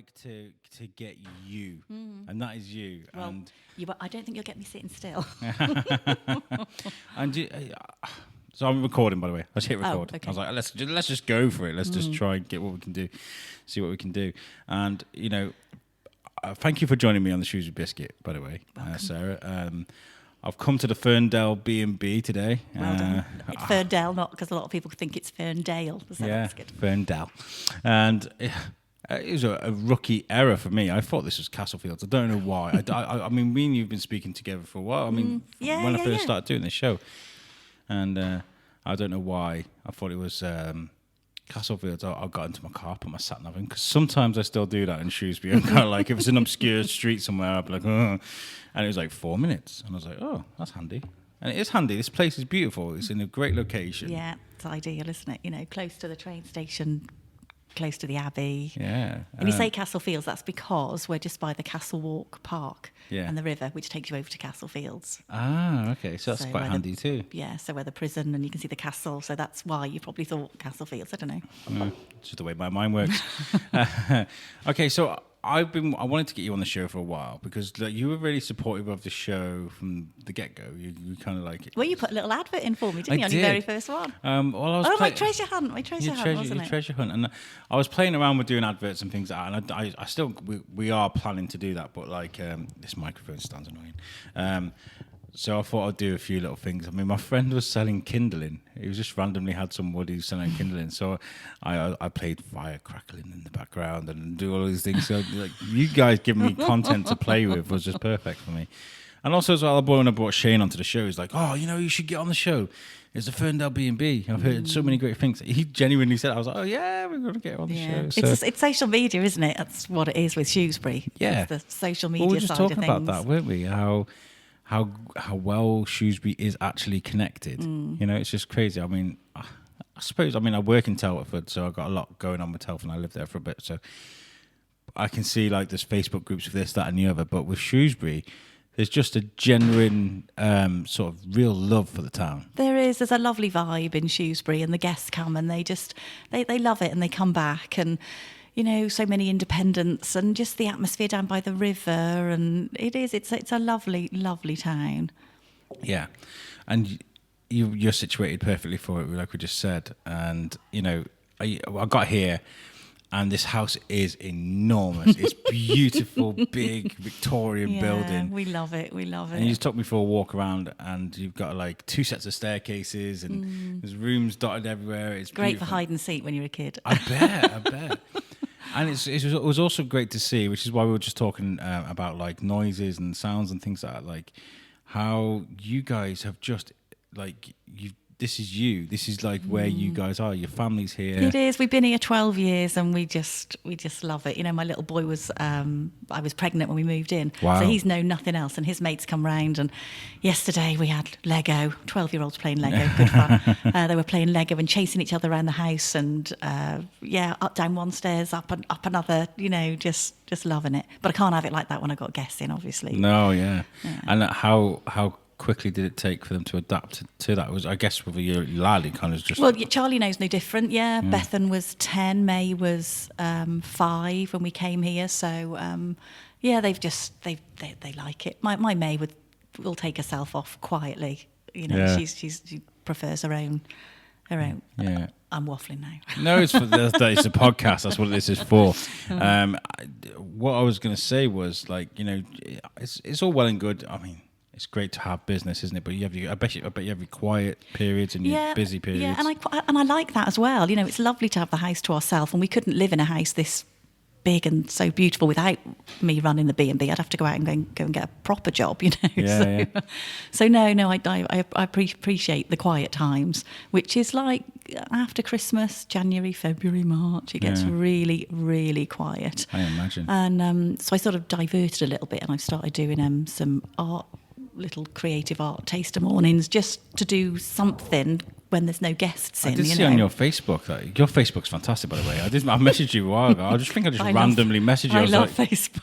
like to get you, and that is you. Well, and I don't think you'll get me sitting still. and so I'm recording, by the way. I just hit record. okay. I was like, let's just go for it. Let's just try and get what we can do, see what we can do. And thank you for joining me on the Shrewsbury Biscuit, by the way, Sarah. I've come to the Ferndell B&B today. Well done. It's Ferndell, not because a lot of people think it's Ferndale. So that's good. Ferndell. And it was a rookie error for me. I thought this was Castlefields. I don't know why. I mean, me and you've been speaking together for a while. I mean, when I first started doing this show. And I don't know why. I thought it was Castlefields. I got into my car, put my sat nav in, because sometimes I still do that in Shrewsbury. I'm kind of like, if it's an obscure street somewhere, I'll be like, oh. And it was like 4 minutes. And I was like, oh, that's handy. And it is handy. This place is beautiful. It's in a great location. Yeah, it's ideal, isn't it? Close to the train station, close to the Abbey. Yeah. And you say Castlefields, that's because we're just by the Castle Walk Park and the river, which takes you over to Castlefields. Ah, okay. So that's quite handy too. Yeah, so where the prison, and you can see the castle. So that's why you probably thought Castlefields. I don't know. It's just the way my mind works. Okay, so I wanted to get you on the show for a while because you were really supportive of the show from the get-go. You kind of like it. Well, you put a little advert in for me, didn't you, on your very first one? My treasure hunt, wasn't it? Treasure hunt. And I was playing around with doing adverts and things like that, and I still, we are planning to do that, but like this microphone stands annoying. So I thought I'd do a few little things. I mean, my friend was selling kindling. He was just randomly had somebody selling kindling. So I played fire crackling in the background and do all these things. So like, you guys giving me content to play with was just perfect for me. And also as well, when I brought Shane onto the show, he's like, oh, you should get on the show. It's the Ferndell B&B. I've heard so many great things. He genuinely said, I was like, oh yeah, we're going to get on the show. So, it's social media, isn't it? That's what it is with Shrewsbury. Yeah. It's the social media we were just side talking of things. about that, weren't we? How well Shrewsbury is actually connected. It's just crazy. I mean, I suppose, I work in Telford, so I've got a lot going on with Telford, and I lived there for a bit, so I can see like there's Facebook groups of this, that and the other, but with Shrewsbury, there's just a genuine sort of real love for the town. There's a lovely vibe in Shrewsbury, and the guests come and they love it and they come back, and so many independents, and just the atmosphere down by the river, and it's a lovely, lovely town. Yeah, and you're situated perfectly for it, like we just said. And I got here, and this house is enormous. It's beautiful, big Victorian building. We love it. And you just took me for a walk around, and you've got like 2 sets of staircases, and there's rooms dotted everywhere. It's great beautiful. For hide and seek when you're a kid. I bet. And it was also great to see, which is why we were just talking about like noises and sounds and things like that, like how you guys have just like this is you. This is like where you guys are. Your family's here. It is. We've been here 12 years, and we just love it. My little boy was I was pregnant when we moved in, wow. So he's known nothing else. And his mates come round. And yesterday we had Lego. 12-year-olds playing Lego, good fun. They were playing Lego and chasing each other around the house, and up down one stairs, up another. Just loving it. But I can't have it like that when I got guests in, obviously. No, yeah. And how quickly did it take for them to adapt to that? I guess with your lad, it kind of just... Well, Charlie knows no different, Bethan was 10, May was 5 when we came here, so they like it. My May will take herself off quietly, she prefers her own. Yeah. I'm waffling now. No, it's a podcast. That's what this is for. What I was going to say was, like, it's all well and good. I mean, it's great to have business, isn't it? But I bet you have your quiet periods and your busy periods. Yeah, and I like that as well. It's lovely to have the house to ourselves, and we couldn't live in a house this big and so beautiful without me running the B&B. I'd have to go out and go and get a proper job, So I appreciate the quiet times, which is like after Christmas, January, February, March. It gets really, really quiet. I imagine. And so I sort of diverted a little bit, and I've started doing some little creative art taster mornings, just to do something when there's no guests in. I did see on your Facebook that your Facebook's fantastic, by the way. I messaged you a while ago. I just randomly messaged you. I love Facebook.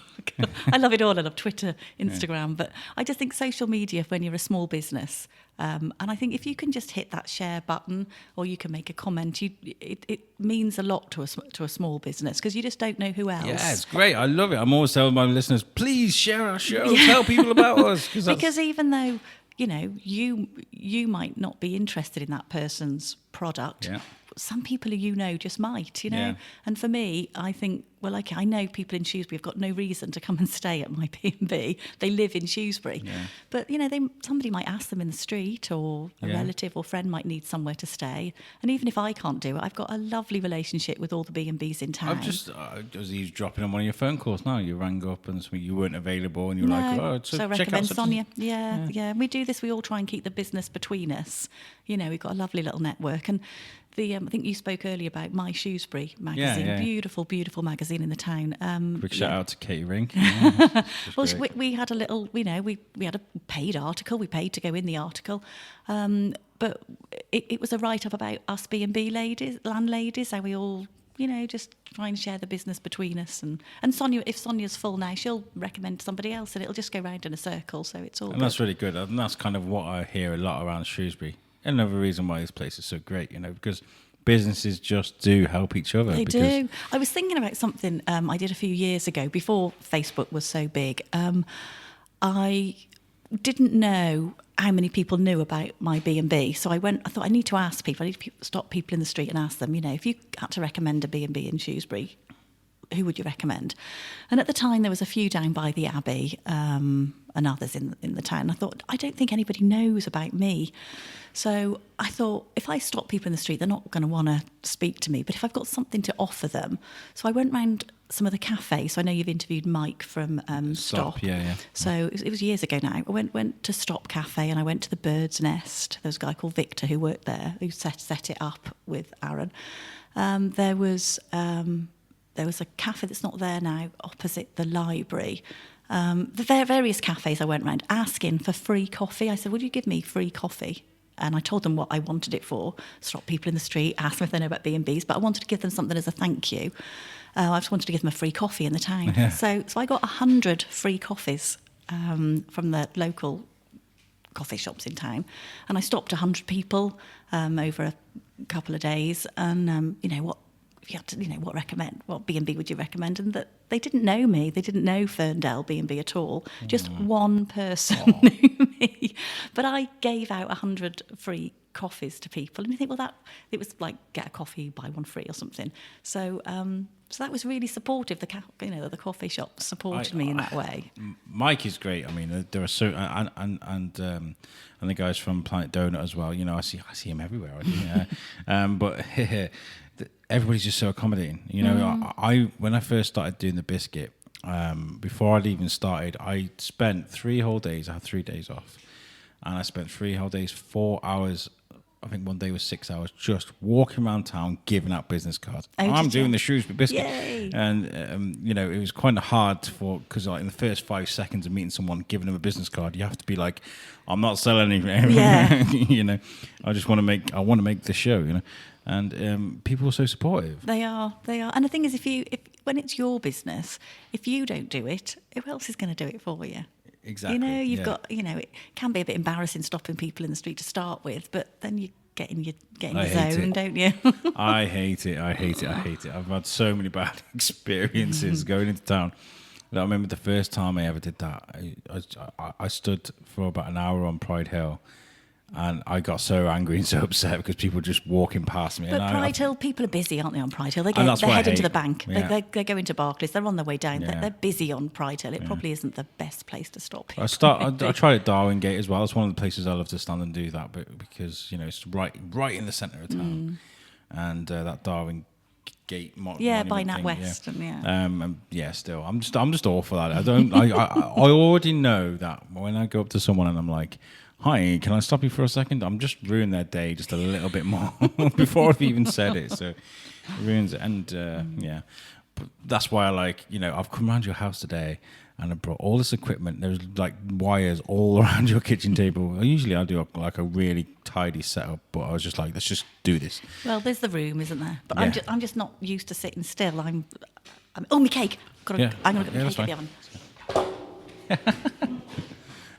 I love it all. I love Twitter, Instagram, but I just think social media, when you're a small business, And I think if you can just hit that share button, or you can make a comment, it means a lot to a small business, because you just don't know who else. Yeah, it's great. I love it. I'm always telling my listeners, please share our show. Tell people about us. Because even though, you might not be interested in that person's product, some people who just might, Yeah. And for me, I think, well, okay, I know people in Shrewsbury have got no reason to come and stay at my B&B. They live in Shrewsbury. Yeah. But, somebody might ask them in the street, or a relative or friend might need somewhere to stay. And even if I can't do it, I've got a lovely relationship with all the B&Bs in town. I was eavesdropping on one of your phone calls now. You rang up and you weren't available, and you were like, so check out recommend such Sonia. Yeah. We do this. We all try and keep the business between us. We've got a lovely little network. And I think you spoke earlier about My Shrewsbury magazine. Yeah. Beautiful, beautiful magazine in the town. Quick shout out to Katie Ring. Well, we had a little, we had a paid article. We paid to go in the article. But it was a write-up about us B&B landladies, how we all, just try and share the business between us. And Sonia, if Sonia's full now, she'll recommend somebody else, and it'll just go round in a circle. So it's all. And that's really good. And that's kind of what I hear a lot around Shrewsbury. Another reason why this place is so great, because businesses just do help each other. They do. I was thinking about something I did a few years ago, before Facebook was so big. I didn't know how many people knew about my B&B. So I thought I need to ask people. I need to stop people in the street and ask them, if you had to recommend a B&B in Shrewsbury, who would you recommend? And at the time, there was a few down by the Abbey and others in the town. I thought, I don't think anybody knows about me. So I thought, if I stop people in the street, they're not going to want to speak to me. But if I've got something to offer them. So I went round some of the cafes. So I know you've interviewed Mike from Stop. Yeah. So it was years ago now. I went to Stop Cafe, and I went to the Bird's Nest. There was a guy called Victor who worked there, who set it up with Aaron. There was a cafe that's not there now, opposite the library. The various cafes I went round asking for free coffee. I said, would you give me free coffee? And I told them what I wanted it for. Stop people in the street, ask them if they know about B&Bs, but I wanted to give them something as a thank you. I just wanted to give them a free coffee in the town. Yeah. So I got 100 free coffees from the local coffee shops in town. And I stopped 100 people over a couple of days. And, if you had to, what B&B would you recommend? And that they didn't know me. They didn't know Ferndell B&B at all. Just one person knew me. But I gave out 100 free coffees to people. And you think, it was like get a coffee, buy one free or something. So that was really supportive. The coffee shop supported me in that way. Mike is great. I mean, there are so and the guys from Planet Donut as well. I see him everywhere. But everybody's just so accommodating. I when I first started doing the biscuit, before I'd even started, I spent 3 whole days. I had 3 days off, and I spent 3 whole days, 4 hours. I think one day was 6 hours, just walking around town giving out business cards. I'm doing the Shrewsbury Biscuit. Yay. And, it was kind of hard because in the first 5 seconds of meeting someone, giving them a business card, you have to be like, I'm not selling anything. Yeah. I just want to make the show, And people are so supportive. They are. And the thing is, when it's your business, if you don't do it, who else is going to do it for you? Exactly. You've got, it can be a bit embarrassing stopping people in the street to start with, but then you get in your zone, don't you? I hate it. I've had so many bad experiences going into town. I remember the first time I ever did that. I stood for about an hour on Pride Hill, and I got so angry and so upset because people were just walking past me. But and Pride Hill, people are busy, aren't they, on Pride Hill? They're that's what I heading hate. to the bank. Yeah. They go into Barclays. They're on their way down. Yeah. They're busy on Pride Hill. It probably isn't the best place to stop people. I tried at Darwin Gate as well. It's one of the places I love to stand and do that, but because it's right in the centre of town, and that Darwin Gate by Nat West, still, I'm just all for that. I already know that when I go up to someone and I'm like, hi, can I stop you for a second? I'm just ruining their day just a little bit more before I've even said it. So it ruins it. And but that's why I've come around your house today and I brought all this equipment. There's like wires all around your kitchen table. Usually I do a really tidy setup, but I was just like, let's just do this. Well, there's the room, isn't there? But I'm just not used to sitting still. my cake. I'm going to get the oven.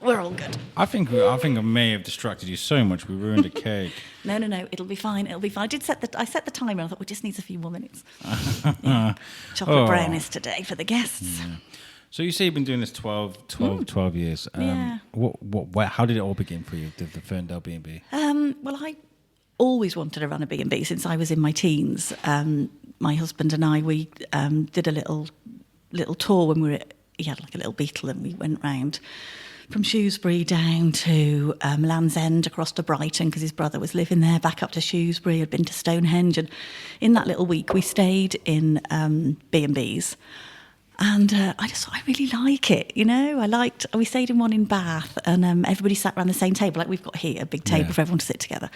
We're all good. I think I may have distracted you so much we ruined a cake. No, it'll be fine. It'll be fine. I set the timer. I thought, we just needs a few more minutes. Yeah. Chocolate brownies today for the guests. Yeah. So you say you've been doing this 12 years. Yeah. How did it all begin for you, the Ferndell B&B? Well, I always wanted to run a B&B since I was in my teens. My husband and I, we did a little tour when he had like a little Beetle, and we went round from Shrewsbury down to Land's End, across to Brighton, because his brother was living there, back up to Shrewsbury, had been to Stonehenge. And in that little week, we stayed in B&Bs. And I really like it, you know. We stayed in one in Bath, and everybody sat around the same table, like we've got here, a big table for everyone to sit together.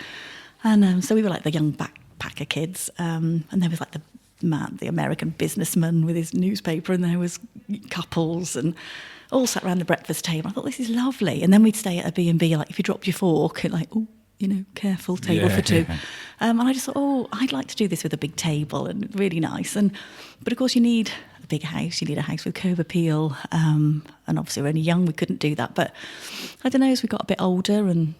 And so we were like the young backpacker kids, and there was like the American businessman with his newspaper, and there was couples, and all sat around the breakfast table. I thought, this is lovely. And then we'd stay at a B&B, like if you dropped your fork, like, oh, you know, careful, table for two. And I just thought, I'd like to do this with a big table, and really nice. But of course, you need a big house. You need a house with curb appeal. And obviously, we're only young. We couldn't do that. But I don't know, as we got a bit older, and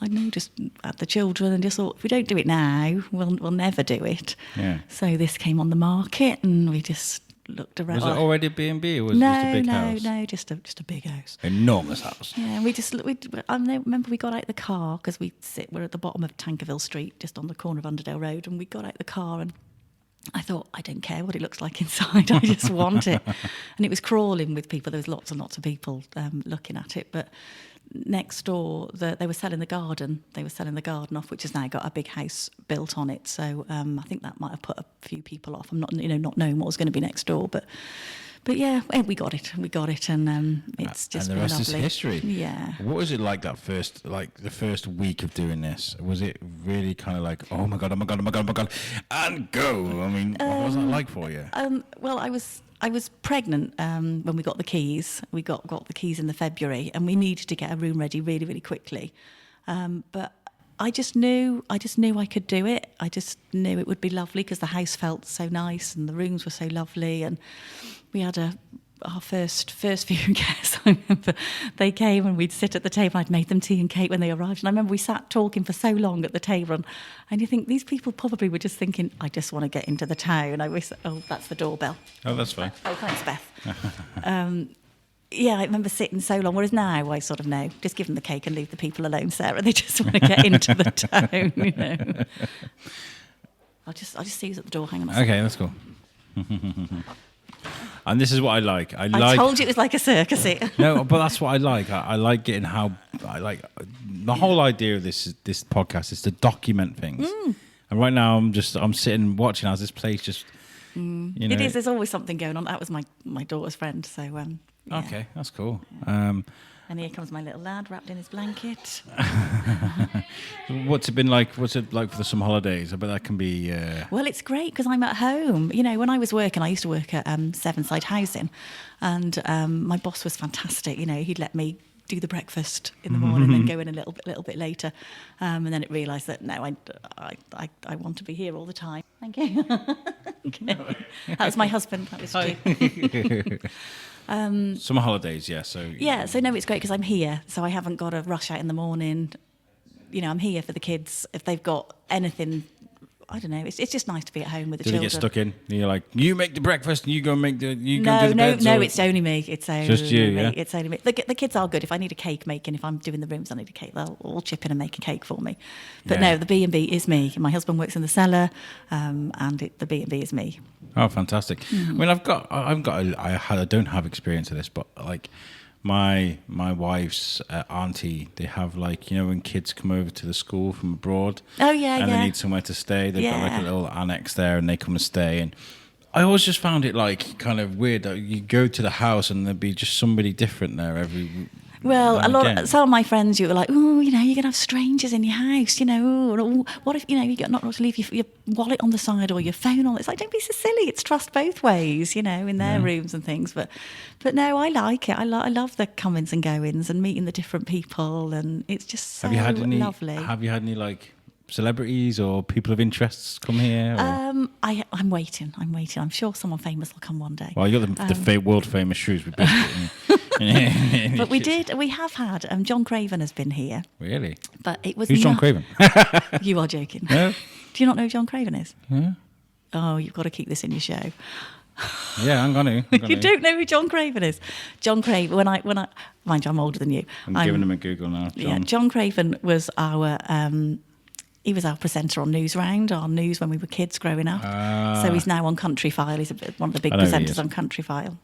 I don't know, just had the children, and just thought, if we don't do it now, we'll never do it. Yeah. So this came on the market, and we just looked around. Was it already a B&B, or was it just a big house? No, just a big house. Enormous house. Yeah, I remember we got out the car, because we're at the bottom of Tankerville Street, just on the corner of Underdale Road, and we got out the car, and I thought, I don't care what it looks like inside, I just want it. And it was crawling with people. There was lots and lots of people looking at it, but next door, they were selling the garden. They were selling the garden off, which has now got a big house built on it. So I think that might have put a few people off. I'm not knowing what was going to be next door, but yeah, we got it, and it's just and the rest is history. Yeah. What was it like the first week of doing this? Was it really kind of like, oh my god, and go? I mean, what was that like for you? Well, I was pregnant when we got the keys. We got the keys in the February, and we needed to get a room ready really, really quickly. But I just knew I could do it. I just knew it would be lovely, because the house felt so nice and the rooms were so lovely. And we had our first few guests. I remember they came, and we'd sit at the table. I'd made them tea and cake when they arrived. And I remember we sat talking for so long at the table. And you think, these people probably were just thinking, I just want to get into the town. That's the doorbell. Oh, that's fine. Oh, thanks, Beth. Yeah, I remember sitting so long, whereas now I sort of know, just give them the cake and leave the people alone, Sarah. They just want to get into the town, you know. I'll just see who's at the door. Hang on a second. Okay, that's cool. And this is what I like. I told you it was like a circus. No, but that's what I like. I like getting the whole idea of this podcast is to document things. And right now I'm sitting watching as this place just. You know. It is. There's always something going on. That was my daughter's friend. So yeah. Okay, that's cool. And here comes my little lad wrapped in his blanket. What's it been like? What's it like for the summer holidays? I bet that can be. Well, it's great because I'm at home. You know, when I was working, I used to work at Sevenside Housing, and my boss was fantastic. You know, he'd let me do the breakfast in the morning, and then go in a little bit later, and then it realised that no, I want to be here all the time. Thank you. Okay. That was my husband. That was Stu. Summer holidays, yeah. So no, it's great because I'm here, so I haven't got to rush out in the morning. You know, I'm here for the kids. If they've got anything, I don't know. It's just nice to be at home with the children. Do they get stuck in? You're like, you make the breakfast, and you go make the. No, it's only me. It's only just you. Me. Yeah? It's only me. The kids are good. If I need a cake making, if I'm doing the rooms, I need a cake. They'll all chip in and make a cake for me. But no, the B&B is me. My husband works in the cellar, and the B&B is me. Oh, fantastic! I mean, I don't have experience of this, but like my wife's auntie, they have like, you know, when kids come over to the school from abroad. Oh yeah, and they need somewhere to stay. They've got like a little annex there, and they come and stay. And I always just found it like kind of weird that you go to the house and there'd be just somebody different there every. Well, some of my friends, you were like, oh, you know, you're going to have strangers in your house, you know. Or, what if, you know, you got not to leave your wallet on the side or your phone on? It's like, don't be so silly. It's trust both ways, you know, in their rooms and things. But no, I like it. I love the comings and goings and meeting the different people, and it's just so lovely. Have you had any like celebrities or people of interests come here? I'm waiting. I'm sure someone famous will come one day. Well, you're the world famous Shrewsbury Biscuit. But we have had, John Craven has been here. Really? But it was Who's John Craven? You are joking. No? Do you not know who John Craven is? Yeah. Oh, you've got to keep this in your show. Yeah, I'm gonna. You don't know who John Craven is? John Craven, when I mind you, I'm older than you. I'm giving him a Google now. John. Yeah, John Craven was our he was our presenter on Newsround, our news when we were kids growing up. So he's now on Country File. He's one of the big presenters on Country File.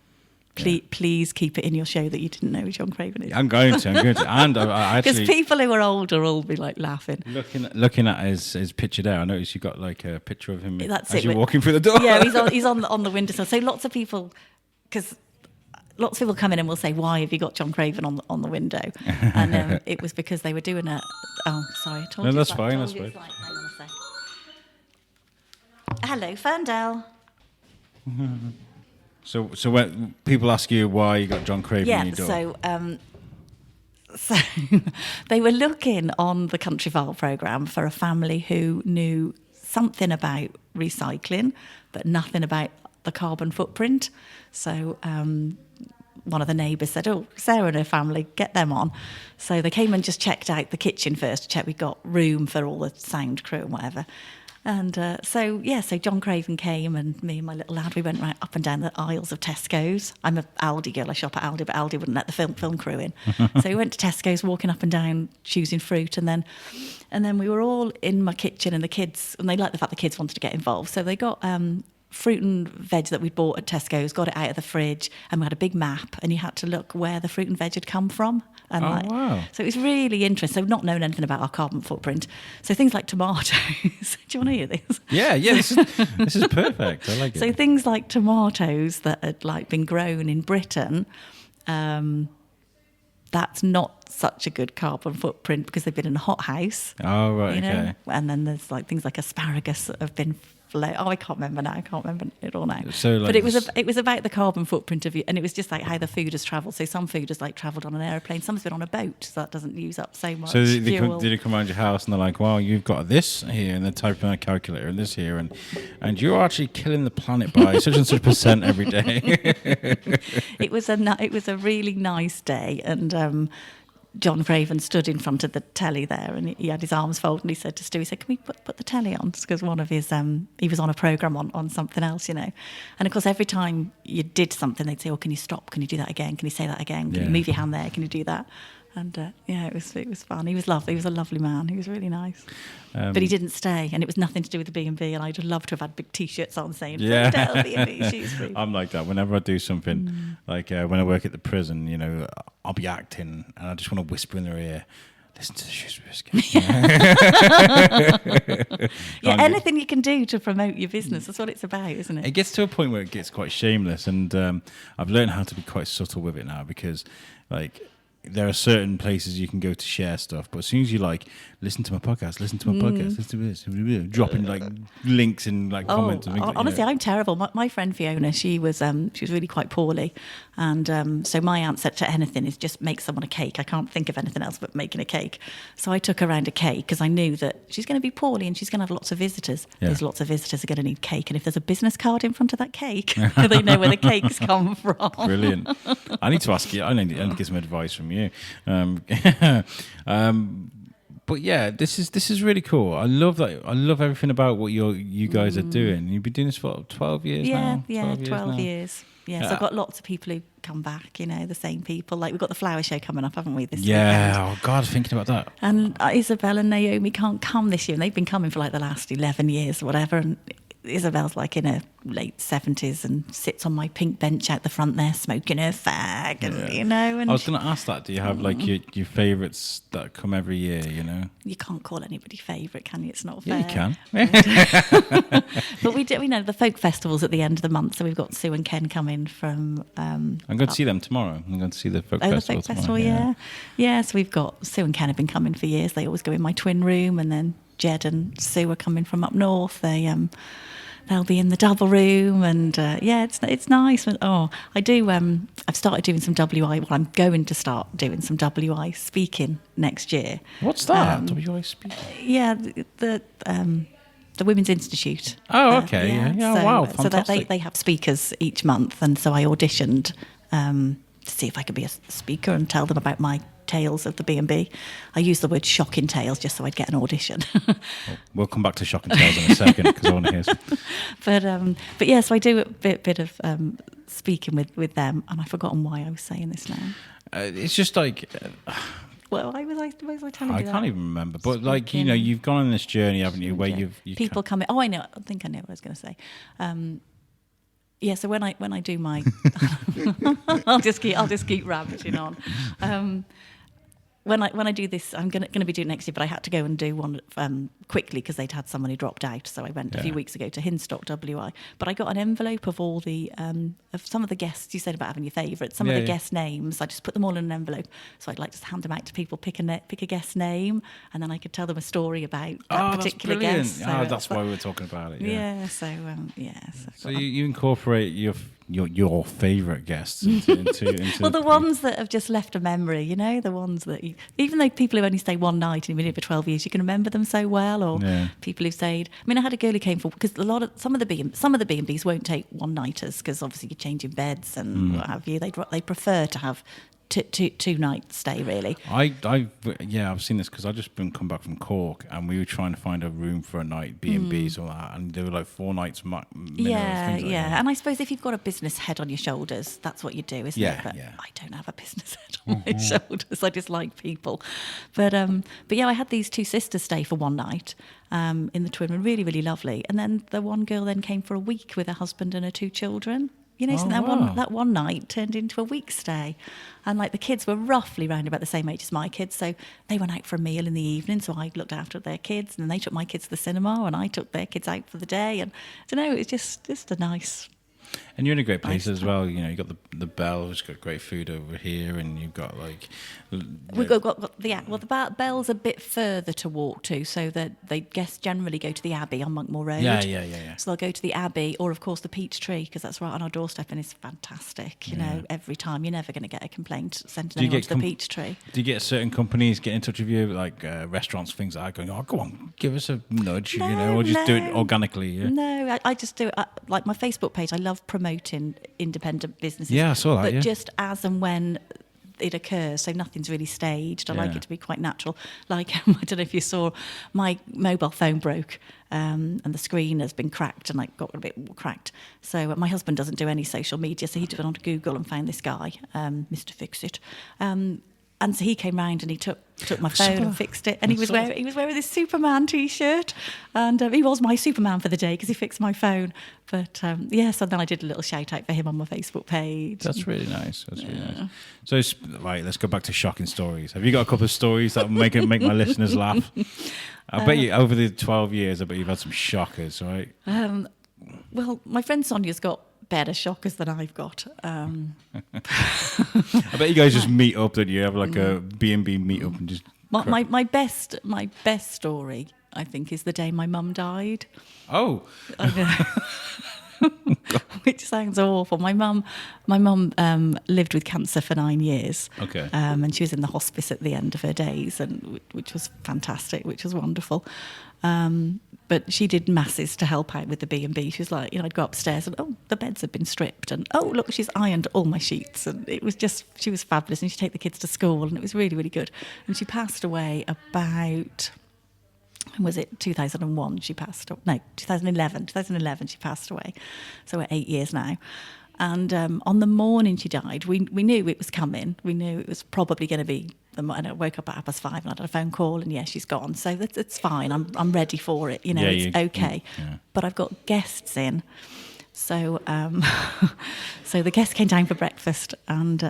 Please keep it in your show that you didn't know who John Craven is. I'm going to. And I actually... Because people who are older will be like laughing. Looking at his picture there, I noticed you got like a picture of him as you're walking through the door. Yeah, he's on the windowsill. So lots of people come in and will say, "Why have you got John Craven on the window?" And it was because they were doing a... Oh, sorry. I told you that's fine. That's fine. Hang on a sec. Hello, Ferndell. So when people ask you why you got John Craven on your door. So they were looking on the Country File programme for a family who knew something about recycling, but nothing about the carbon footprint. So one of the neighbours said, "Oh, Sarah and her family, get them on." So they came and just checked out the kitchen first to check we got room for all the sound crew and whatever. And so John Craven came, and me and my little lad, we went right up and down the aisles of Tesco's. I'm a Aldi girl, I shop at Aldi, but Aldi wouldn't let the film crew in. So we went to Tesco's, walking up and down, choosing fruit, and then we were all in my kitchen, and the kids, and they liked the fact the kids wanted to get involved. So they got fruit and veg that we'd bought at Tesco's, got it out of the fridge, and we had a big map, and you had to look where the fruit and veg had come from. And wow. So it was really interesting. So not knowing anything about our carbon footprint. So things like tomatoes. Do you want to hear this? Yeah, this is perfect. I like it. So things like tomatoes that had like been grown in Britain, that's not such a good carbon footprint because they've been in a hothouse. Oh, right, okay. And then there's like things like asparagus that have been I can't remember now. I can't remember it all now. So, like, but it was about the carbon footprint of you, and it was just like how the food has travelled. So some food has like travelled on an airplane, some's been on a boat, so that doesn't use up so much. So did they come around your house and they're like, "Wow, you've got this here," and they're typing on a calculator and this here, and you're actually killing the planet by such and such % every day. It was a really nice day, and John Craven stood in front of the telly there, and he had his arms folded, and he said to Stu, he said, "Can we put the telly on?" Because one of his, he was on a programme on something else, And of course, every time you did something, they'd say, "Oh, can you stop? Can you do that again? Can you say that again? Can you move your hand there? Can you do that?" And it was fun. He was lovely. He was a lovely man. He was really nice. But he didn't stay, and it was nothing to do with the B&B, and I'd love to have had big T-shirts on saying, Ferndell B&B, Shrewsbury. I'm like that. Whenever I do something, like when I work at the prison, I'll be acting, and I just want to whisper in their ear, "Listen to the Shrewsbury Biscuit." Anything you can do to promote your business. That's what it's about, isn't it? It gets to a point where it gets quite shameless, and I've learned how to be quite subtle with it now because, like, there are certain places you can go to share stuff, but as soon as you listen to my podcast, listen to this, dropping like links and like comments. And things honestly, I'm terrible. My friend Fiona, she was really quite poorly, and so my answer to anything is just make someone a cake. I can't think of anything else but making a cake. So I took her around a cake because I knew that she's going to be poorly and she's going to have lots of visitors. Yeah. Those lots of visitors are going to need cake, and if there's a business card in front of that cake, they know where the cakes come from. Brilliant. I need to ask you. I need to get some advice from you. But yeah, this is really cool. I love that. I love everything about what you guys are doing. You've been doing this for 12 years now? Yeah, 12 years. Yeah, so I've got lots of people who come back, the same people. Like, we've got the flower show coming up, haven't we, this weekend? Oh, God, thinking about that. And Isabel and Naomi can't come this year, and they've been coming for like the last 11 years or whatever, and Isabel's like in her late 70s and sits on my pink bench out the front there smoking her fag, and And I was going to ask that. Do you have like your favourites that come every year? You can't call anybody favourite, can you? It's not fair. Yeah, you can. But we do. We know the folk festival's at the end of the month, so we've got Sue and Ken coming from. I'm going to see them tomorrow. I'm going to see the folk festival. The folk festival, yeah. So we've got Sue and Ken have been coming for years. They always go in my twin room, and then Jed and Sue are coming from up north. They'll be in the double room, and it's nice. I do. I've started doing some WI. Well, I'm going to start doing some WI speaking next year. What's that? WI speaking? Yeah, the Women's Institute. Oh, okay. So, wow, fantastic. So they have speakers each month, and so I auditioned to see if I could be a speaker and tell them about my tales of the B&B. I use the word shocking tales just so I'd get an audition. We'll come back to shocking tales in a second because I want to hear some. But yeah, so I do a bit of speaking with them, and I've forgotten why I was saying this now. It's just like... Well, why was I telling you that? I can't even remember. But like, you know, you've gone on this journey, haven't you, where you've people come in. Oh, I know. I think I know what I was going to say. Yeah, so when I do my, I'll just keep rabbiting on. When I do this, I'm going to be doing it next year, but I had to go and do one quickly because they'd had someone who dropped out. So I went a few weeks ago to Hinstock WI. But I got an envelope of all the of some of the guests. You said about having your favourites. Some of the guest names. I just put them all in an envelope. So I'd like to hand them out to people, pick a guest name, and then I could tell them a story about that particular guest. So that's why we were talking about it. Yeah. So you incorporate your favourite guests into well, the ones that have just left a memory, you know, the ones that even though people who only stay one night and you've been here for 12 years, you can remember them so well. Or people who've stayed. I mean, I had a girl who came for because some of the B&Bs won't take one nighters because obviously you're changing beds and what have you. They prefer to have two night stay really. I've seen this because I just come back from Cork and we were trying to find a room for a night B&Bs or that, and there were like 4 nights minimum. And I suppose if you've got a business head on your shoulders, that's what you do, isn't it? But I don't have a business head on my shoulders. I just like people. But yeah, I had these 2 sisters stay for one night in the twin room, really, really lovely. And then the one girl then came for a week with her husband and her 2 children. You know, so that one night turned into a week's stay. And like the kids were roughly round about the same age as my kids. So they went out for a meal in the evening. So I looked after their kids, and then they took my kids to the cinema and I took their kids out for the day. And I don't know, it's just a nice... And you're in a great place as well. You know, you've got the Bell, who's got great food over here, and you've got like... We've got the Bell's a bit further to walk to, so that they guests generally go to the Abbey on Monkmore Road. Yeah. So they'll go to the Abbey, or of course the Peach Tree, because that's right on our doorstep and it's fantastic. You know, every time you're never going to get a complaint sending anyone to the Peach Tree. Do you get certain companies get in touch with you, like restaurants, things like that, going, "Oh, go on, give us a nudge," or just do it organically? Yeah? No, I just do it. Like my Facebook page, I love promoting independent businesses. Yeah, I saw that. But just as and when it occurs, so nothing's really staged. I like it to be quite natural. Like, I don't know if you saw, my mobile phone broke and the screen has been cracked and like got a bit cracked. So my husband doesn't do any social media, so he went onto Google and found this guy, Mr. Fix It. And so he came round and he took my phone and fixed it. And he was wearing this Superman T-shirt, and he was my Superman for the day because he fixed my phone. But so then I did a little shout out for him on my Facebook page. That's really nice. Nice. So right, let's go back to shocking stories. Have you got a couple of stories that make my listeners laugh? I bet you over the 12 years, I bet you've had some shockers, right? Well, my friend Sonia's got better shockers than I've got. I bet you guys just meet up, don't you? Have like a B&B meet up and just... My best story, I think, is the day my mum died. Oh. Which sounds awful. My mum lived with cancer for 9 years. Okay. And she was in the hospice at the end of her days, and which was fantastic, which was wonderful. But she did masses to help out with the B&B. She was like, I'd go upstairs and, the beds had been stripped. And, look, she's ironed all my sheets. And it was just, she was fabulous. And she'd take the kids to school and it was really, really good. And she passed away about, when was it, 2001 she passed, no, 2011 she passed away. So we're 8 years now. And on the morning she died, we knew it was coming. We knew it was probably going to be. And I woke up at 5:30 and I had a phone call, and she's gone. So it's fine. I'm ready for it. It's okay. Yeah. But I've got guests in, so so the guests came down for breakfast, and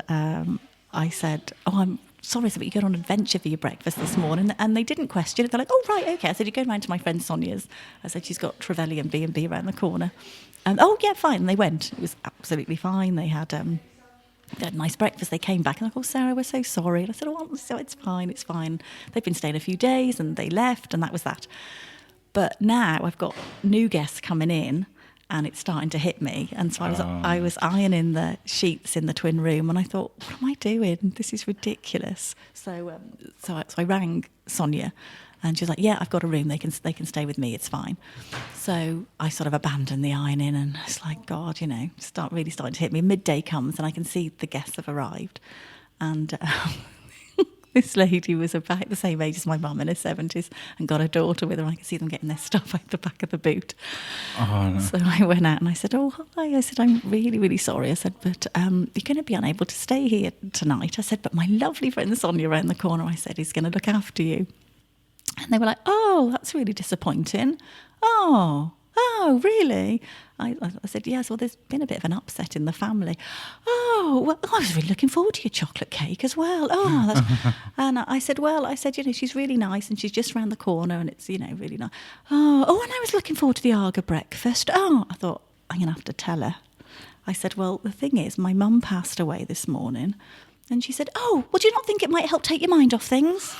I said, I'm sorry, but you're going on an adventure for your breakfast this morning, and they didn't question it. They're like, oh right, okay. I said, you're going round to my friend Sonia's. I said, she's got Trevelyan B&B around the corner. And fine. And they went. It was absolutely fine. They had a nice breakfast. They came back and they're like, Sarah, we're so sorry. And I said, so it's fine. They've been staying a few days and they left, and that was that. But now I've got new guests coming in, and it's starting to hit me. And so I was ironing the sheets in the twin room, and I thought, what am I doing? This is ridiculous. So I rang Sonia. And she was like, yeah, I've got a room. They can stay with me. It's fine. So I sort of abandoned the ironing, and it's like, God, you know, starting to hit me. Midday comes and I can see the guests have arrived. And this lady was about the same age as my mum, in her 70s, and got a daughter with her. I could see them getting their stuff out the back of the boot. Oh, no. So I went out and I said, oh, hi. I said, I'm really, really sorry. I said, but you're going to be unable to stay here tonight. I said, but my lovely friend Sonia around the corner, I said, is going to look after you. And they were like, oh, that's really disappointing. Oh, really? I said, yes, well, there's been a bit of an upset in the family. Oh, well, I was really looking forward to your chocolate cake as well. Oh, that's... And I said, you know, she's really nice and she's just round the corner and it's, you know, really nice. Oh, and I was looking forward to the Arga breakfast. Oh, I thought, I'm going to have to tell her. I said, well, the thing is, my mum passed away this morning. And she said, oh, well, do you not think it might help take your mind off things?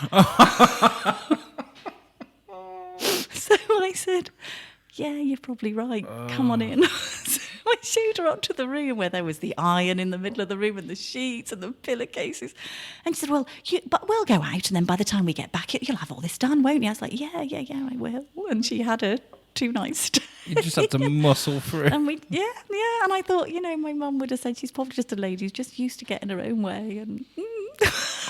So I said, yeah, you're probably right. Come on in. So I showed her up to the room where there was the iron in the middle of the room and the sheets and the pillowcases. And she said, well, but we'll go out and then by the time we get back, you'll have all this done, won't you? I was like, yeah, I will. And she had a 2 night stay. You just have to muscle through. And and I thought, you know, my mum would have said she's probably just a lady who's just used to getting her own way. And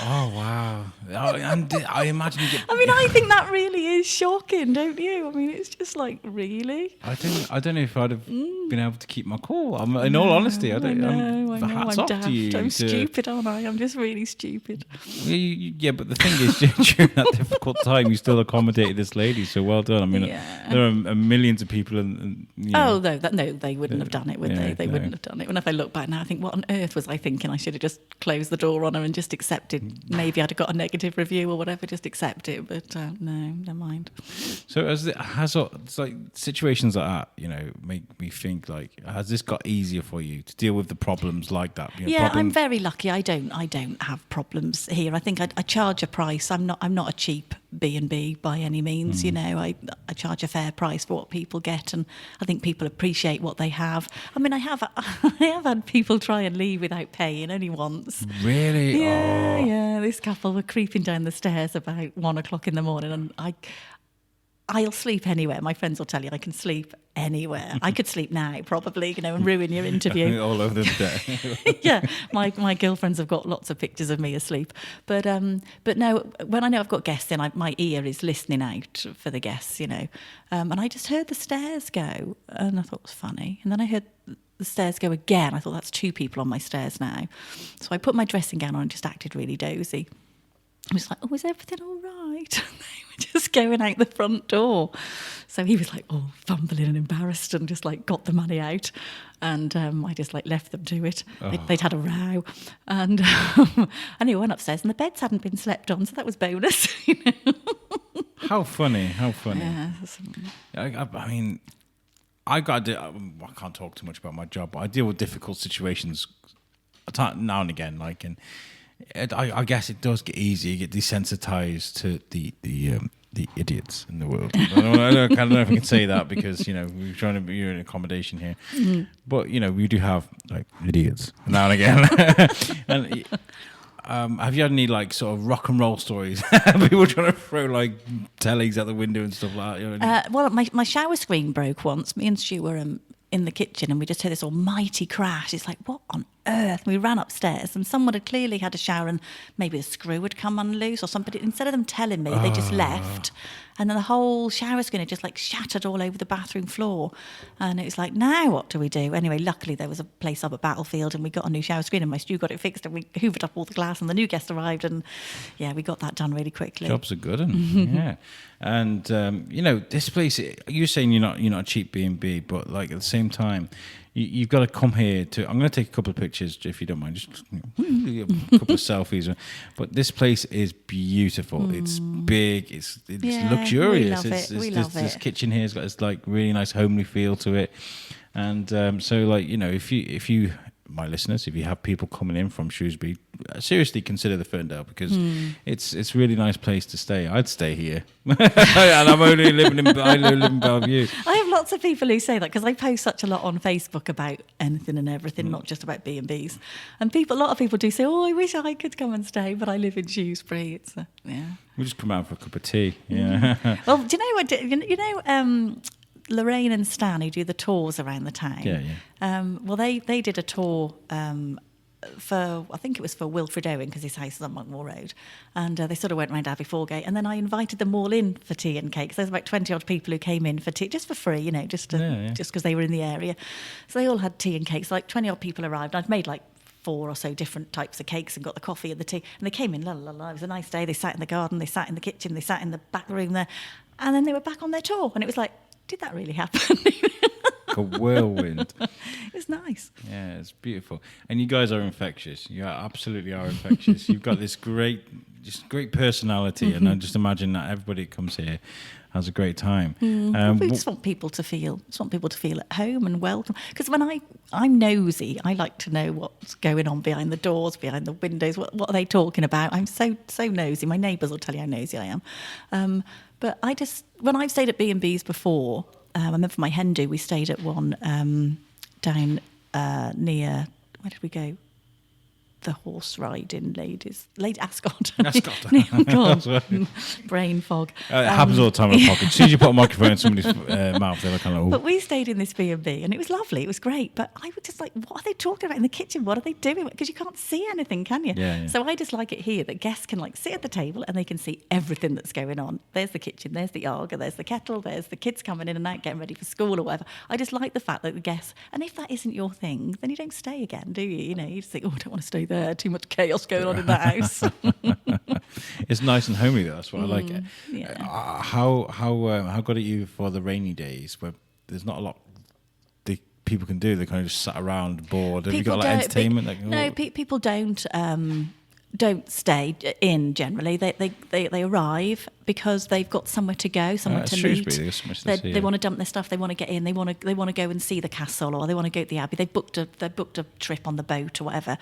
Oh, wow. And I imagine you get... I mean, I think that really is shocking, don't you? I mean, it's just like, really? I don't know if I'd have been able to keep my cool. In all honesty, I know. Hats I'm off daft. to you. I'm stupid, aren't I? I'm just really stupid. Yeah, but the thing is, during that difficult time, you still accommodated this lady, so well done. I mean, there are millions of people and you know, no, they wouldn't have done it, would they? They wouldn't have done it. When if I look back now, I think, what on earth was I thinking? I should have just closed the door on her and just accepted. Maybe I'd have got a negative review or whatever, just accept it. But no, never mind. So it's like situations like that, you know, make me think, like, has this got easier for you to deal with the problems like that? You know, I'm very lucky. I don't have problems here. I think I charge a price. I'm not a cheap B&B by any means. You know, I charge a fair price for what people get, and I think people appreciate what they have. I mean, I have had people try and leave without paying, only once. Really? Yeah. This couple were creeping down the stairs about 1 o'clock in the morning, and I'll sleep anywhere. My friends will tell you I can sleep anywhere. I could sleep now, probably, you know, and ruin your interview. All over the day. Yeah, my girlfriends have got lots of pictures of me asleep. But no, when I know I've got guests in, my ear is listening out for the guests, you know. And I just heard the stairs go, and I thought it was funny. And then I heard the stairs go again. I thought, that's 2 people on my stairs now. So I put my dressing gown on and just acted really dozy. I was like, oh, is everything all right? And they were just going out the front door. So he was like, oh, fumbling and embarrassed, and just like got the money out. And I just like left them to it. They'd had a row. And anyway, I went upstairs and the beds hadn't been slept on. So that was bonus. You know? How funny. Yeah. I mean, I can't talk too much about my job, but I deal with difficult situations now and again, like, and I guess it does get easier. You get desensitized to the idiots in the world. I don't know if I can say that because, you know, we're trying to be in accommodation here. Mm-hmm. But, you know, we do have, like, idiots now and again. And have you had any, like, sort of rock and roll stories? People trying to throw, like, tellies out the window and stuff like that. You know? Well, my shower screen broke once. Me and Stu were in the kitchen and we just heard this almighty crash. It's like, what on earth? We ran upstairs and someone had clearly had a shower and maybe a screw had come unloose or somebody. Instead of them telling me, they just left. And then the whole shower screen had just like shattered all over the bathroom floor. And it was like, now what do we do? Anyway, luckily there was a place up at Battlefield and we got a new shower screen and my Stu got it fixed and we hoovered up all the glass and the new guest arrived and yeah, we got that done really quickly. Jobs are good, yeah. And you know, this place, you're saying you're not a cheap B&B, but like at the same time, you've got to come here to. I'm going to take a couple of pictures if you don't mind, just a couple of selfies. But this place is beautiful. It's big. It's luxurious. We love it. This kitchen here's got this like really nice homely feel to it. And so like, you know, if you my listeners, if you have people coming in from Shrewsbury, seriously consider the Ferndale, because it's a really nice place to stay. I'd stay here, and I'm only living in Bellevue. I have lots of people who say that because I post such a lot on Facebook about anything and everything, not just about B&Bs. And a lot of people do say, "Oh, I wish I could come and stay, but I live in Shrewsbury." It's We just come out for a cup of tea. Yeah. Well, do you know what? You know, Lorraine and Stan, who do the tours around the town. Yeah. Well, they did a tour. I think it was for Wilfred Owen, because his house is on Monkmore Road, and they sort of went round Abbey Foregate, and then I invited them all in for tea and cakes. There's about 20 odd people who came in for tea, just for free, just because they were in the area. So they all had tea and cakes. Like 20 odd people arrived. I'd made like 4 or so different types of cakes and got the coffee and the tea, and they came in, la la la. It was a nice day. They sat in the garden, they sat in the kitchen, they sat in the back room there, and then they were back on their tour, and it was like, did that really happen? A whirlwind. It was nice. Yeah, it's beautiful. And you guys are infectious. You absolutely are infectious. You've got this great personality, and I just imagine that everybody that comes here has a great time. We just want people to feel at home and welcome. Because when I'm nosy, I like to know what's going on behind the doors, behind the windows. What are they talking about? I'm so nosy. My neighbours will tell you how nosy I am. But when I've stayed at B&Bs before, I remember for my hen do, we stayed at one down near, where did we go? The horse riding Lady Ascot. Ascot. Oh God, brain fog. It happens all the time in a pocket. As soon as you put a microphone in somebody's mouth, they're kind of. But we stayed in this B&B, and it was lovely. It was great. But I was just like, what are they talking about in the kitchen? What are they doing? Because you can't see anything, can you? Yeah. So I just like it here that guests can like sit at the table and they can see everything that's going on. There's the kitchen, there's the Arga, there's the kettle, there's the kids coming in and out, getting ready for school or whatever. I just like the fact that the guests, and if that isn't your thing, then you don't stay again, do you? You just think, oh, I don't want to stay there. Too much chaos going on in that house. It's nice and homey though. That's what I like it. Yeah. How good are you for the rainy days where there's not a lot people can do? They kind of just sat around bored. Have you got like entertainment? No, people don't stay in generally. They arrive because they've got somewhere to go, somewhere to meet. They want to dump their stuff. They want to get in. They want to go and see the castle, or they want to go to the abbey. They booked a trip on the boat or whatever.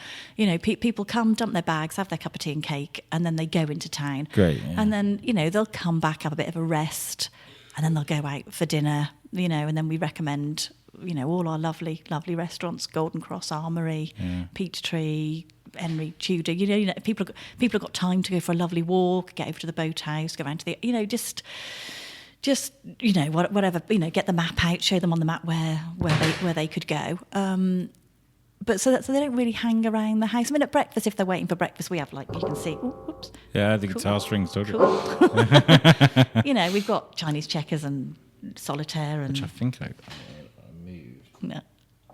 People come, dump their bags, have their cup of tea and cake, and then they go into town. Great. Yeah. And then they'll come back, have a bit of a rest, and then they'll go out for dinner. And then we recommend all our lovely restaurants: Golden Cross Armoury, Peachtree, Henry Tudor. People have got time to go for a lovely walk, get over to the boathouse, go around to the just whatever, get the map out, show them on the map where they could go. But so they don't really hang around the house. I mean, at breakfast, if they're waiting for breakfast, we have, like, you can see. Ooh, whoops. Yeah, the guitar strings, don't Cool. We've got Chinese checkers and solitaire, and which I think I moved. Yeah.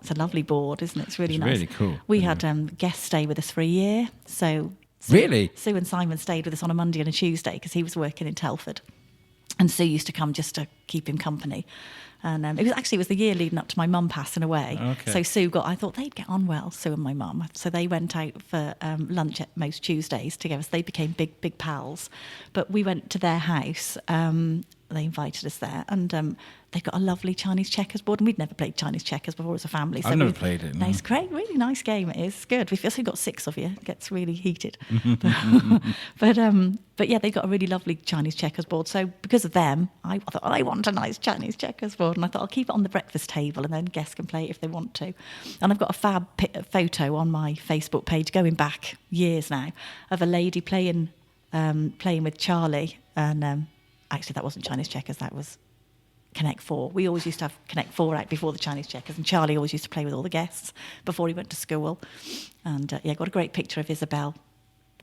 It's a lovely board, isn't it? It's really nice. Really cool. We had guests stay with us for a year. So really, Sue and Simon stayed with us on a Monday and a Tuesday because he was working in Telford, and Sue used to come just to keep him company. And it was the year leading up to my mum passing away. Okay. So I thought they'd get on well, Sue and my mum. So they went out for lunch at most Tuesdays together. So they became big pals. But we went to their house. They invited us there, and they've got a lovely Chinese checkers board. And we'd never played Chinese checkers before as a family. So I've never played it. No. It's great, really nice game. It is. It's good. We've also got 6 of you. It gets really heated. But yeah, they got a really lovely Chinese checkers board. So because of them, I thought, I want a nice Chinese checkers board. And I thought, I'll keep it on the breakfast table, and then guests can play it if they want to. And I've got a fab photo on my Facebook page going back years now of a lady playing with Charlie. And actually, that wasn't Chinese checkers. That was Connect 4. We always used to have Connect 4 out before the Chinese checkers, and Charlie always used to play with all the guests before he went to school. And got a great picture of Isabel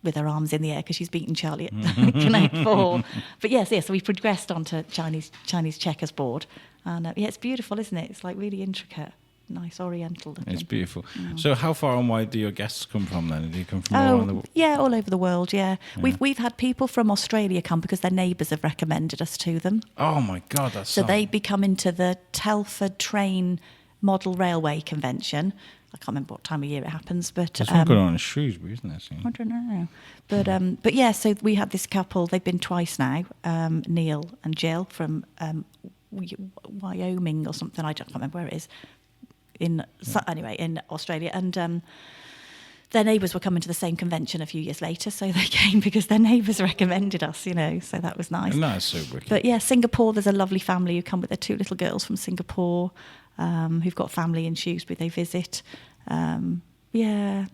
with her arms in the air because she's beaten Charlie at Connect 4. But so we progressed onto Chinese checkers board, and it's beautiful, isn't it? It's like really intricate, nice oriental looking. It's beautiful. So how far and wide do your guests come from then? Do you come from all around the world? Yeah, all over the world, yeah. We've had people from Australia come because their neighbours have recommended us to them. Oh my God, that's so they'd be coming to the Telford Train Model Railway Convention. I can't remember what time of year it happens, but there's one going on in Shrewsbury, isn't there? I don't know. But yeah, so we had this couple. They've been twice now. Neil and Jill from Wyoming or something. I can't remember where it is. in Australia, and their neighbours were coming to the same convention a few years later, so they came because their neighbours recommended us, so that was nice. And that's so wicked. But yeah, Singapore, there's a lovely family who come with their 2 little girls from Singapore, who've got family in Shrewsbury they visit.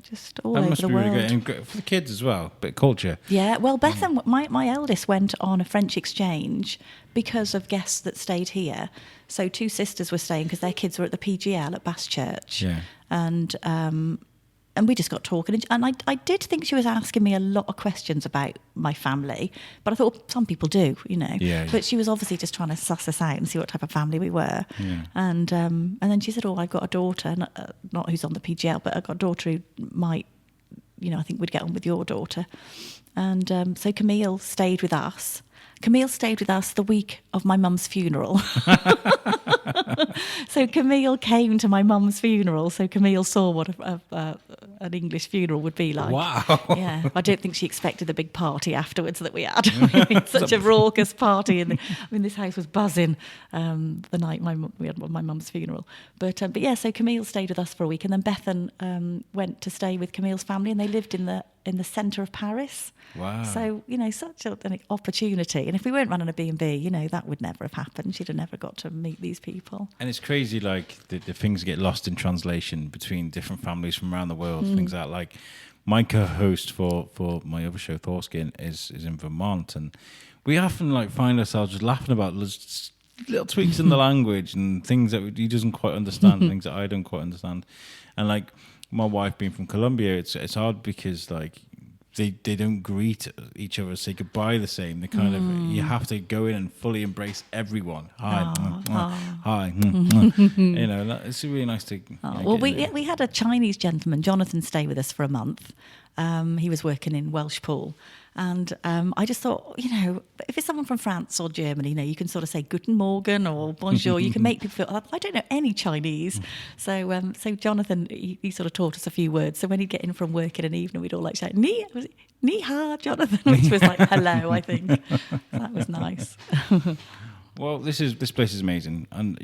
Just all over the world. Really great. And for the kids as well, bit of culture. Yeah, well, Beth and my eldest went on a French exchange because of guests that stayed here. So 2 sisters were staying because their kids were at the PGL at Bass Church. Yeah. And we just got talking. And I did think she was asking me a lot of questions about my family, but I thought, well, some people do, Yeah. But she was obviously just trying to suss us out and see what type of family we were. Yeah. And then she said, I've got a daughter, not who's on the PGL, but I've got a daughter who might, I think would get on with your daughter. And so Camille stayed with us. Camille stayed with us the week of my mum's funeral. So Camille came to my mum's funeral. So Camille saw what an English funeral would be like. Wow. Yeah, I don't think she expected the big party afterwards that we had. Such a raucous party, and this house was buzzing the night we had my mum's funeral. But yeah, so Camille stayed with us for a week, and then Bethan went to stay with Camille's family, and they lived in the centre of Paris. Wow. So, such an opportunity. And if we weren't running a B&B, that would never have happened. She'd have never got to meet these people. And it's crazy, like, the things get lost in translation between different families from around the world, things like my co-host for my other show, Thorskin, is in Vermont. And we often, find ourselves just laughing about little tweaks in the language and things that he doesn't quite understand, things that I don't quite understand. And, my wife being from Colombia, it's hard because, they don't greet each other, say goodbye the same. They kind of, you have to go in and fully embrace everyone. Hi, hi. It's really nice to. We had a Chinese gentleman, Jonathan, stay with us for a month. He was working in Welsh Pool. And I just thought, if it's someone from France or Germany, you can sort of say Guten Morgen or Bonjour. You can make people feel, I don't know any Chinese. So Jonathan, he sort of taught us a few words. So when he'd get in from work in an evening, we'd all shout, Ni ha, Jonathan, which was like hello, I think. That was nice. Well, this place is amazing, and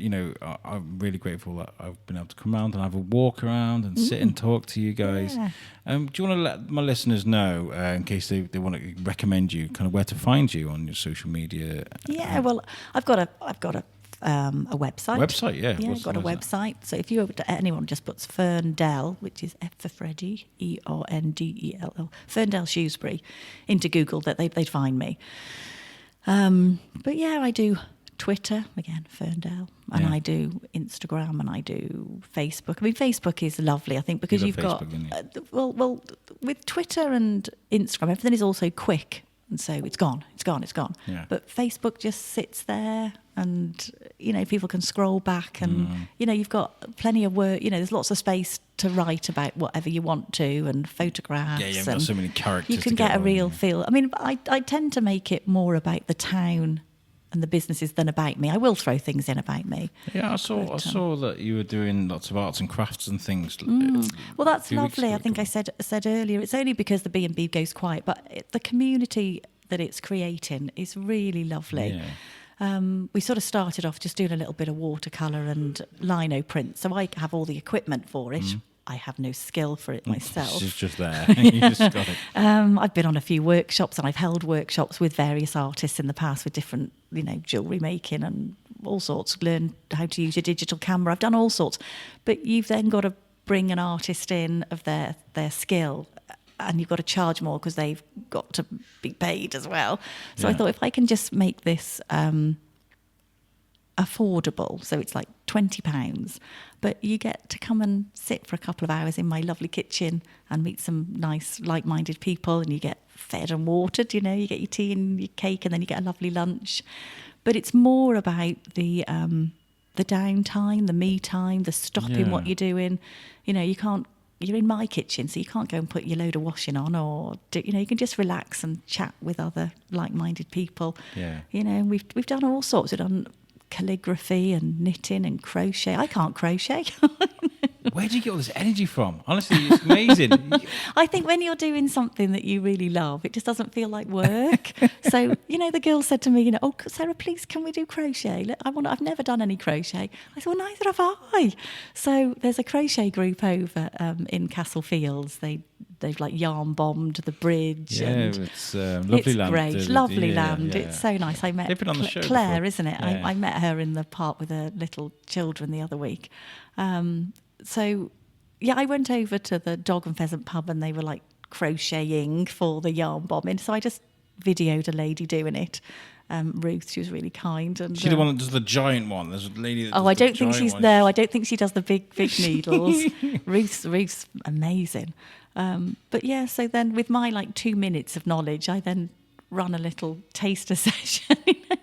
I'm really grateful that I've been able to come around and have a walk around and sit and talk to you guys. Yeah. Do you want to let my listeners know, in case they want to recommend you, kind of where to find you on your social media? Yeah, well, I've got a website. Website, yeah. Yeah, I've got a website. So if you anyone just puts Ferndell, which is F for Freddie, Erndell, Ferndell Shrewsbury, into Google, that they'd find me. But yeah, I do Twitter, again, Ferndell, and I do Instagram, and I do Facebook. I mean, Facebook is lovely, I think, because you've got... well, with Twitter and Instagram, everything is also quick, and so it's gone. Yeah. But Facebook just sits there, and, people can scroll back, and, you've got plenty of work, there's lots of space to write about whatever you want to, and photographs. Yeah, you've got so many characters. You can get a real feel. I mean, I tend to make it more about the town and the businesses than about me. I will throw things in about me. Yeah, I saw that you were doing lots of arts and crafts and things. Well, that's lovely. I think I said earlier, it's only because the B&B goes quiet, but the community that it's creating is really lovely. Yeah. We sort of started off just doing a little bit of watercolour and lino print, so I have all the equipment for it. I have no skill for it myself. It's just there. You just got it. I've been on a few workshops, and I've held workshops with various artists in the past with different, jewellery making and all sorts. Learn how to use your digital camera. I've done all sorts. But you've then got to bring an artist in of their skill, and you've got to charge more because they've got to be paid as well. So I thought, if I can just make this affordable, so it's like £20, but you get to come and sit for a couple of hours in my lovely kitchen and meet some nice like-minded people, and you get fed and watered, you get your tea and your cake, and then you get a lovely lunch. But it's more about the downtime, the me time, the stopping what you're doing. You're in my kitchen, so you can't go and put your load of washing on, or you can just relax and chat with other like-minded people. Yeah. We've done all sorts. We've done calligraphy and knitting and crochet. I can't crochet. Where do you get all this energy from? Honestly, it's amazing. I think when you're doing something that you really love, it just doesn't feel like work. So, the girl said to me, oh, Sarah, please, can we do crochet? Look, I've never done any crochet. I said, well, neither have I. So there's a crochet group over in Castle Fields. They've like yarn bombed the bridge. Yeah, and it's lovely land. It's great, lovely land. Yeah. It's so nice. I met They've been on the show Claire, before. isn't it? Yeah. I met her in the park with her little children the other week. So, yeah, I went over to the Dog and Pheasant pub and they were like crocheting for the yarn bombing. So I just videoed a lady doing it. Ruth, she was really kind. And She's the one that does the giant one. There's a lady that does I the don't think giant one. I don't think she does the big needles. Ruth's amazing. But yeah, so then with my like 2 minutes of knowledge, I then run a little taster session.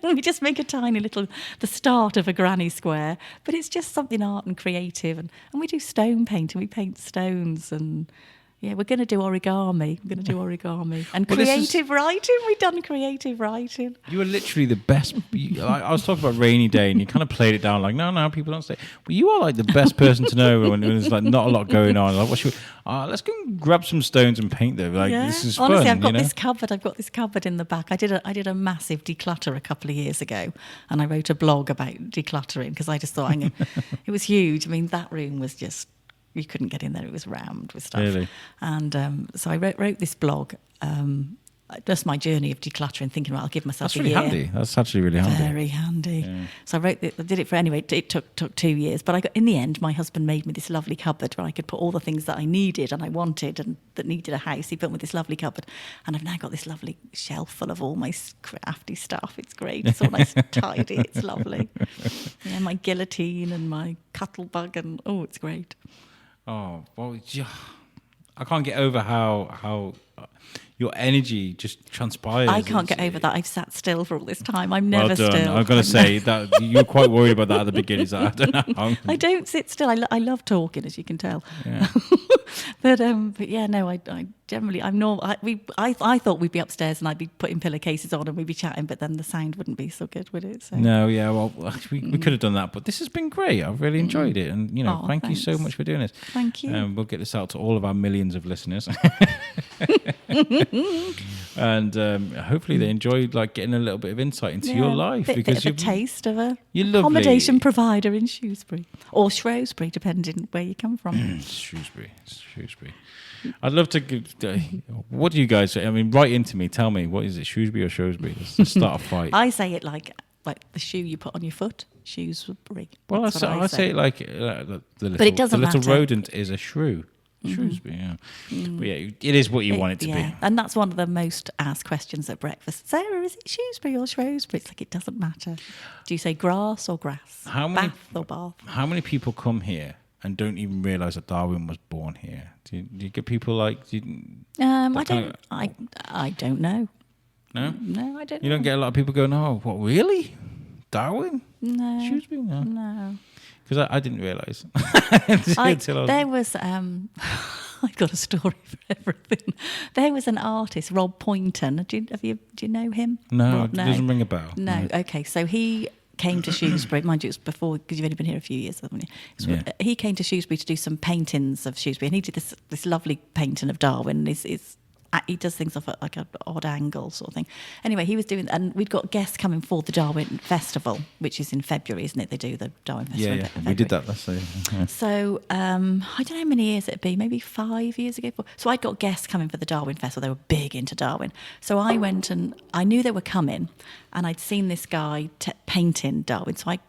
We just make a tiny little, the start of a granny square, but it's just something art and creative. And we do stone painting. We paint stones and... Yeah, we're going to do origami. And Well, creative writing. We've done creative writing. You were literally the best. I was talking about rainy day, and you kind of played it down like, no, people don't say. But you are like the best person to know when there's like not a lot going on. Like, let's go and grab some stones and paint them. Like, Yeah. this is Honestly, fun. I've got this cupboard. I've got this cupboard in the back. I did a massive declutter a couple of years ago, and I wrote a blog about decluttering because I just thought it was huge. I mean, that room was just. You couldn't get in there. It was rammed with stuff. Really? And so I wrote this blog, just my journey of decluttering, thinking, well, I'll give myself That's a really year. handy. That's actually really handy. Very handy. Yeah. So I did it for, anyway, it took 2 years. But in the end, my husband made me this lovely cupboard where I could put all the things that I needed and I wanted and that needed a house. He built me this lovely cupboard. And I've now got this lovely shelf full of all my crafty stuff. It's great. It's all nice and tidy. It's lovely. Yeah, my guillotine and my cuttlebug and, it's great. Oh, well, I can't get over how your energy just transpires. I can't get over that. I've sat still for all this time. I'm never well done. still. I've got to say that you were quite worried about that at the beginning. So I don't know how. I don't sit still. I love talking, as you can tell. Yeah. but yeah, no. I generally I'm normal. I thought we'd be upstairs and I'd be putting pillowcases on and we'd be chatting, but then the sound wouldn't be so good, would it? So. No, yeah. Well, we could have done that, but this has been great. I've really enjoyed it, and thank thanks. you so much for doing this. Thank you. We'll get this out to all of our millions of listeners. And hopefully they enjoyed like getting a little bit of insight into your life because bit of a taste of a you're accommodation provider in Shrewsbury or Shrewsbury, depending where you come from. Shrewsbury. I'd love to give. What do you guys say? I mean, write into me. Tell me, what is it, Shrewsbury or Shrewsbury? Let's start a fight. I say it like the shoe you put on your foot, Shrewsbury. Well, I say it like the little, but it doesn't the little matter. rodent is a shrew. Shrewsbury, yeah. But yeah, it is what you want it to be. And that's one of the most asked questions at breakfast. Sarah, is it Shrewsbury or Shrewsbury? It's like, it doesn't matter. Do you say grass or grass? Bath or Bath? How many people come here and don't even realise that Darwin was born here? Do you get people like... I don't know. No? No, I don't know. You don't get a lot of people going, oh, what, really? Darwin? No. Shrewsbury? No. Because I didn't realise. There was, I've got a story for everything. There was an artist, Rob Poynton. Do you know him? No, it doesn't ring a bell. No, okay. So he came to Shrewsbury. Mind you, it was before, because you've only been here a few years, haven't you? He came to Shrewsbury to do some paintings of Shrewsbury, and he did this lovely painting of Darwin. He does things off at like an odd angle sort of thing. Anyway, he was doing, and we'd got guests coming for the Darwin Festival, which is in February, isn't it? They do the Darwin Festival. Yeah, we did that last year. Yeah. So I don't know how many years it'd be, maybe 5 years ago. So I'd got guests coming for the Darwin Festival. They were big into Darwin. So I went and I knew they were coming, and I'd seen this guy painting Darwin. So I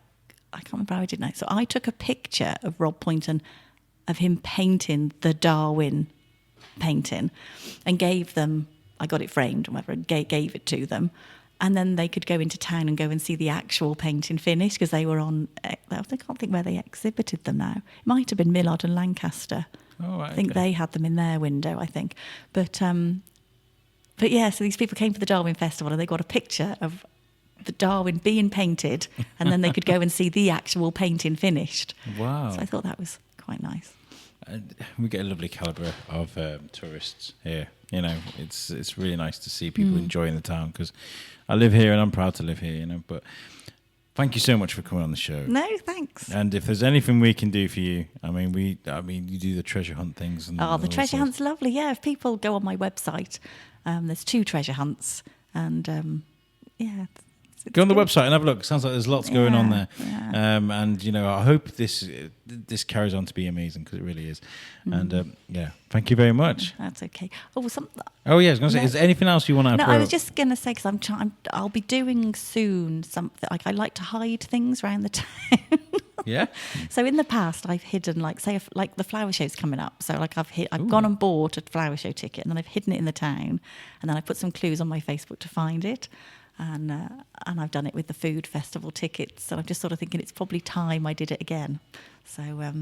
can't remember how I did know. So I took a picture of Rob Poynton, of him painting the Darwin painting, and gave them, I got it framed or whatever, and gave it to them, and then they could go into town and go and see the actual painting finished, because they were on, I can't think where they exhibited them now. It might have been Millard and Lancaster. Oh, right, I think they had them in their window, I think. But yeah, so these people came for the Darwin Festival and they got a picture of the Darwin being painted, and then they could go and see the actual painting finished. Wow. So I thought that was quite nice. We get a lovely calibre of tourists here. It's really nice to see people enjoying the town, because I live here and I'm proud to live here. But thank you so much for coming on the show. No, thanks. And if there's anything we can do for you, I mean, you do the treasure hunt things. And the treasure hunt's lovely. Yeah, if people go on my website, there's 2 treasure hunts, and yeah. Go on the website and have a look. Sounds like there's lots going on there. Yeah. And, I hope this carries on to be amazing, because it really is. And, thank you very much. That's okay. Oh, yeah, I was going to say, is there anything else you want to add? No, I was just going to say, because I'll be doing soon something, like I like to hide things around the town. Yeah. So in the past, I've hidden, like, say, if, like the flower show's coming up. So like I've gone and bought a flower show ticket, and then I've hidden it in the town, and then I put some clues on my Facebook to find it. And I've done it with the food festival tickets. And I'm just sort of thinking it's probably time I did it again. So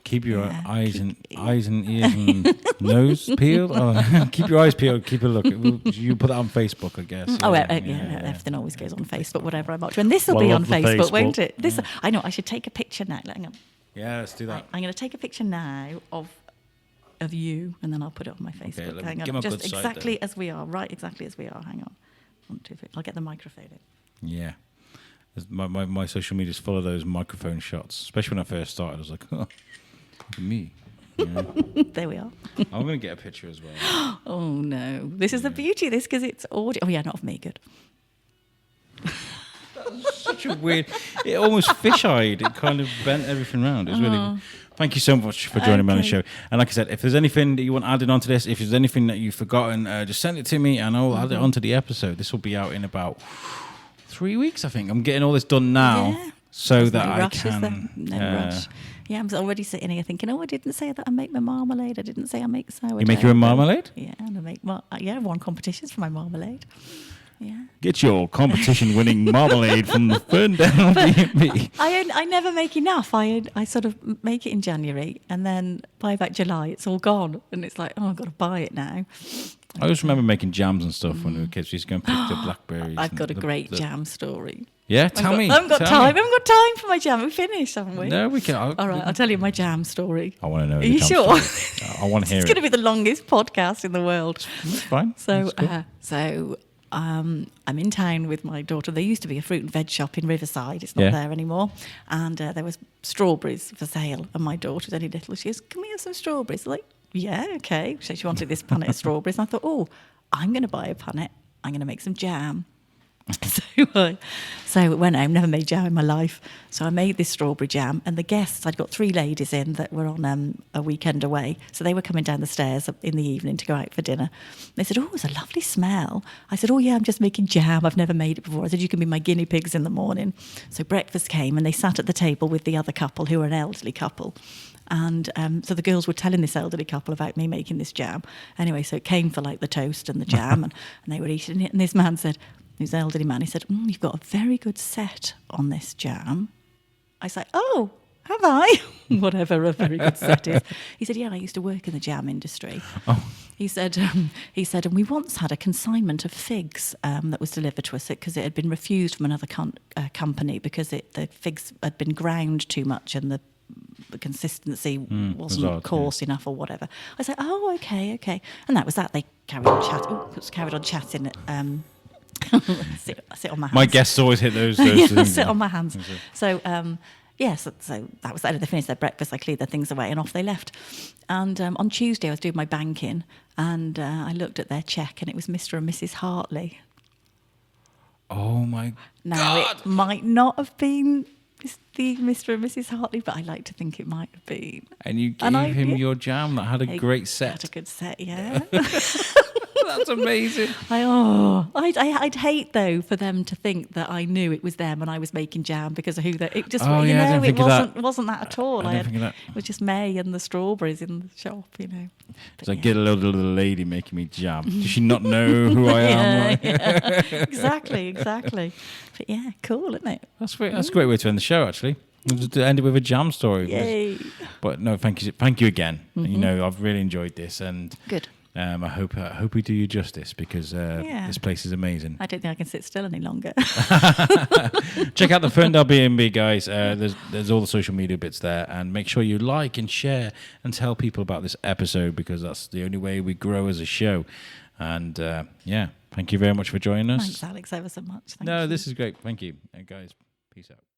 keep your eyes and ears and nose peeled. Oh, keep your eyes peeled. Keep a look. You put that on Facebook, I guess. Everything always goes on Facebook. Whatever I'm up to, and this will be on Facebook, won't it? I know. I should take a picture now. Hang on. Yeah, let's do that. I'm going to take a picture now of you, and then I'll put it on my Facebook. Okay, hang on, just exactly as we are. Right, exactly as we are. Hang on. 1, 2, 3. I'll get the microphone in. Yeah. My social media is full of those microphone shots, especially when I first started. I was like, oh, look at me. There we are. I'm going to get a picture as well. Oh, no. This is the beauty of this, because it's audio. Oh, yeah, not of me. Good. That was such a weird... It almost fish-eyed. It kind of bent everything around. It was really... Thank you so much for joining me on the show. And like I said, if there's anything that you want added onto this, if there's anything that you've forgotten, just send it to me and I'll add it onto the episode. This will be out in about 3 weeks, I think. I'm getting all this done now so that I can... No rush. Yeah, I'm already sitting here thinking, I didn't say that I make my marmalade. I didn't say I make sourdough. You make your own marmalade? Yeah, and I make... I've won competitions for my marmalade. Yeah. Get your competition-winning marmalade from the Ferndell B&B. I never make enough. I sort of make it in January, and then by about July, it's all gone. And it's like, I've got to buy it now. I always remember making jams and stuff when we were kids. We used to go and pick the blackberries. I've got a great jam story. Yeah, tell me. I haven't got time. We haven't got time for my jam. We finished, haven't we? No, we can. All right, I'll tell you my jam story. I want to know. Are you sure? I want to hear it. It's going to be the longest podcast in the world. It's fine. So I'm in town with my daughter. There used to be a fruit and veg shop in Riverside. It's not there anymore. And there was strawberries for sale. And my daughter's only little. She goes, can we have some strawberries? I'm like, yeah, okay. So she wanted this punnet of strawberries. And I thought, I'm going to buy a punnet. I'm going to make some jam. So I went home, never made jam in my life. So I made this strawberry jam, and the guests, I'd got 3 ladies in that were on a weekend away. So they were coming down the stairs in the evening to go out for dinner. They said, it's a lovely smell. I said, yeah, I'm just making jam. I've never made it before. I said, you can be my guinea pigs in the morning. So breakfast came, and they sat at the table with the other couple, who were an elderly couple. And so the girls were telling this elderly couple about me making this jam. Anyway, so it came for like the toast and the jam, and they were eating it. And this man said, this elderly man, he said, you've got a very good set on this jam. I said, have I? Whatever a very good set is. He said, yeah, I used to work in the jam industry. He said, and we once had a consignment of figs that was delivered to us because it had been refused from another company because the figs had been ground too much and the consistency wasn't coarse enough or whatever. I said, okay. And that was that. They carried on chatting. Sit on my hands. My guests always hit those things. Sit on my hands. So, so that was that. They finished their breakfast, I cleared their things away, and off they left. And on Tuesday, I was doing my banking, and I looked at their cheque, and it was Mr. and Mrs. Hartley. Oh, my God. Now, it might not have been the Mr. and Mrs. Hartley, but I like to think it might have been. And you gave him your jam that had a great set. Had a good set, yeah. That's amazing. I'd hate though for them to think that I knew it was them and I was making jam because of who they. It just it wasn't that at all. It was just May and the strawberries in the shop, So I get a little lady making me jam. Does she not know who I am? Yeah. Exactly. But yeah, cool, isn't it? That's a great way to end the show, actually. Just to end it with a jam story. Yay. But no, thank you again. Mm-hmm. I've really enjoyed this and. Good. I hope we do you justice because this place is amazing. I don't think I can sit still any longer. Check out the Ferndell B&B, guys. There's all the social media bits there, and make sure you like and share and tell people about this episode because that's the only way we grow as a show. And thank you very much for joining us. Thanks, Alex, ever so much. Thank you. This is great. Thank you, guys. Peace. Peace out.